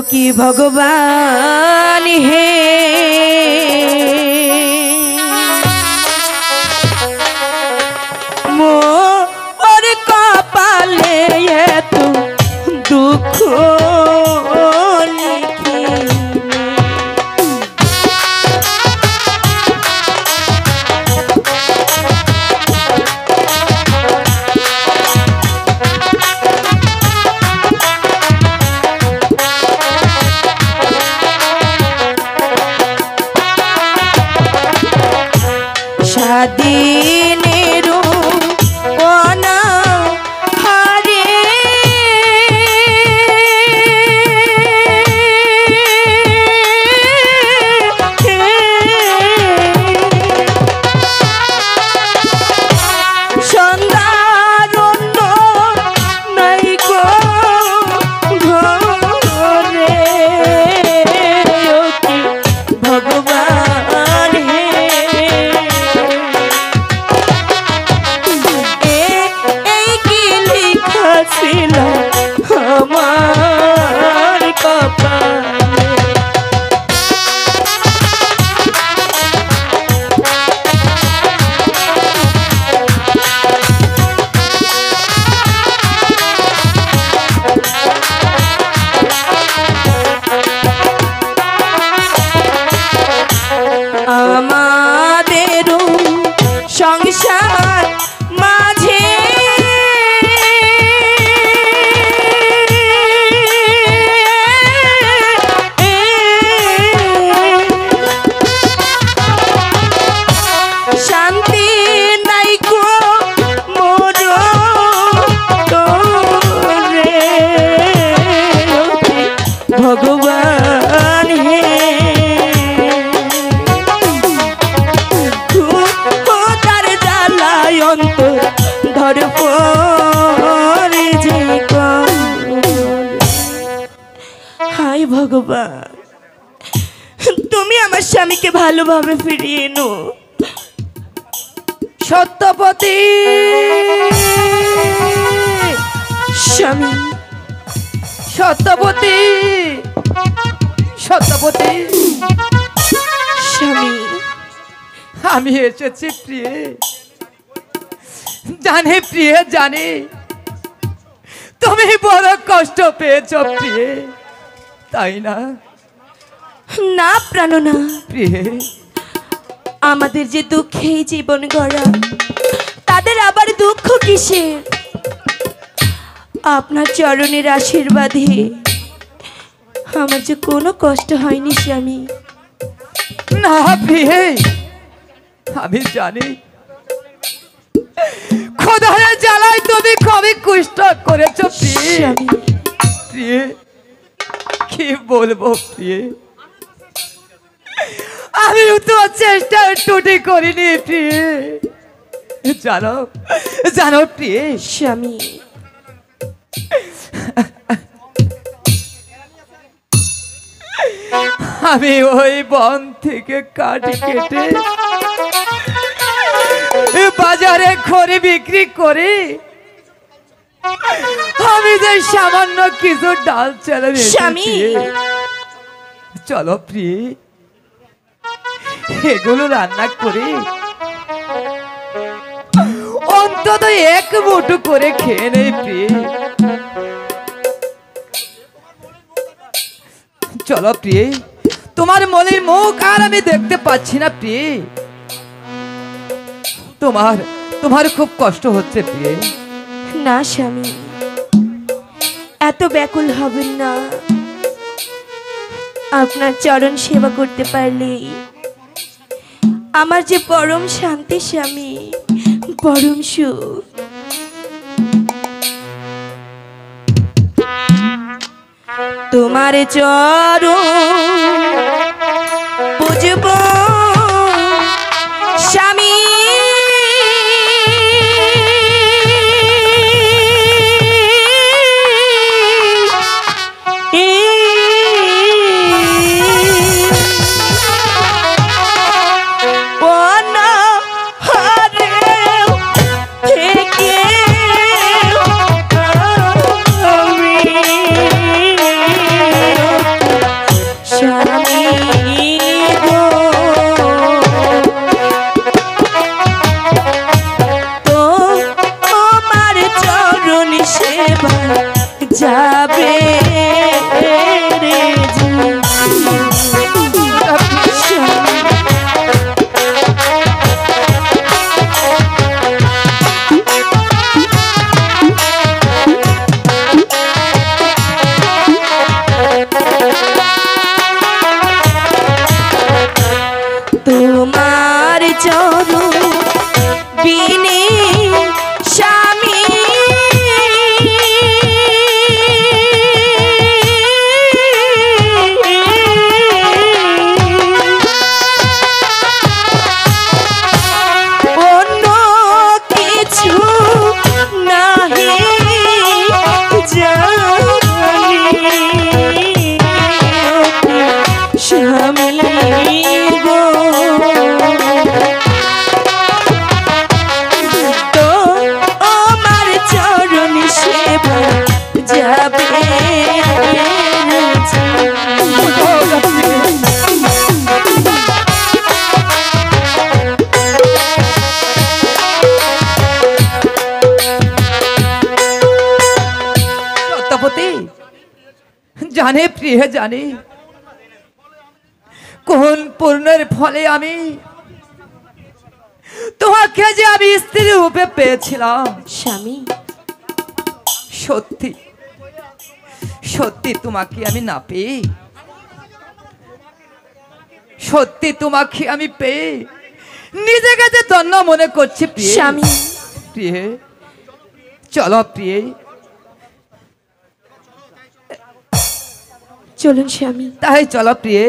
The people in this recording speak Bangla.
কি ভগবান হে মোর কপালে এত দুঃখ স্বাধীনেরও অনাহারে সন্ধ্যারণ্য নাই গো ঘরে ভগবান ছিল আমার কপালে আমাদেরও সংসার মাঝে শান্তি নাই গো মোর তোরে ভগবান হে তার জ্বালায় অন্তর ধর পরে যে হায় ভগবান তুমি আমার স্বামীকে ভালোভাবে ফিরিয়ে নো সত্যপতি স্বামী সত্যপতি সত্যপতি স্বামী আমি এসেছি প্রিয়ে জানে প্রিয়ে জানে তুমি বড় কষ্ট পেয়েছ প্রিয়ে তাই না না প্রাণনা প্রিয়ে আমাদের যে দুঃখে জীবন গড়া তাদের আবার দুঃখ কিসের আপনার চরণের আশীর্বাদে আমার যে কোনো কষ্ট হয়নি স্বামী না প্রিয়ে আমি জানি খোদার জ্বালায় তুমি কবে কষ্ট করেছ প্রিয়ে প্রিয়ে কি বলবো প্রিয়ে আমি তো চেষ্টা টুটি করিনি প্রিয়ে জানো জানো প্রিয়ে স্বামী আমি ওই বন থেকে কাঠ কেটে বাজারে খড়ি বিক্রি করে আমি যে সামান্য কিছু ডাল চালে স্বামী চলো প্রিয়ে এগুলো রান্না করে অন্তত এক মুঠো করে খেয়ে নেই প্রিয়ে চলো প্রিয়ে তোমার মনের মুখ আর আমি দেখতে পাচ্ছি না প্রিয়ে তোমার তোমার খুব কষ্ট হচ্ছে প্রিয়ে না স্বামী এত ব্যাকুল হবেন না আপনার চরণ সেবা করতে পারলে আমার যে পরম শান্তি স্বামী পরম সুখ তোমার চরণ বুঝব স্বামী করো বিনে স্বামী অন্য কিছু নাহি জানে প্রিয় জানে কোন পূর্ণের ফলে আমি তোমাকে যে আমি স্ত্রী রূপে পেয়েছিলাম স্বামী সত্যি সত্যি তোমাকে আমি না পেয়ে সত্যি তোমাকে আমি পেয়ে নিজেকে যে ধন্য মনে করছি প্রিয় স্বামী প্রিয় চলো প্রিয় চলুন স্বামী তাই চলো প্রিয়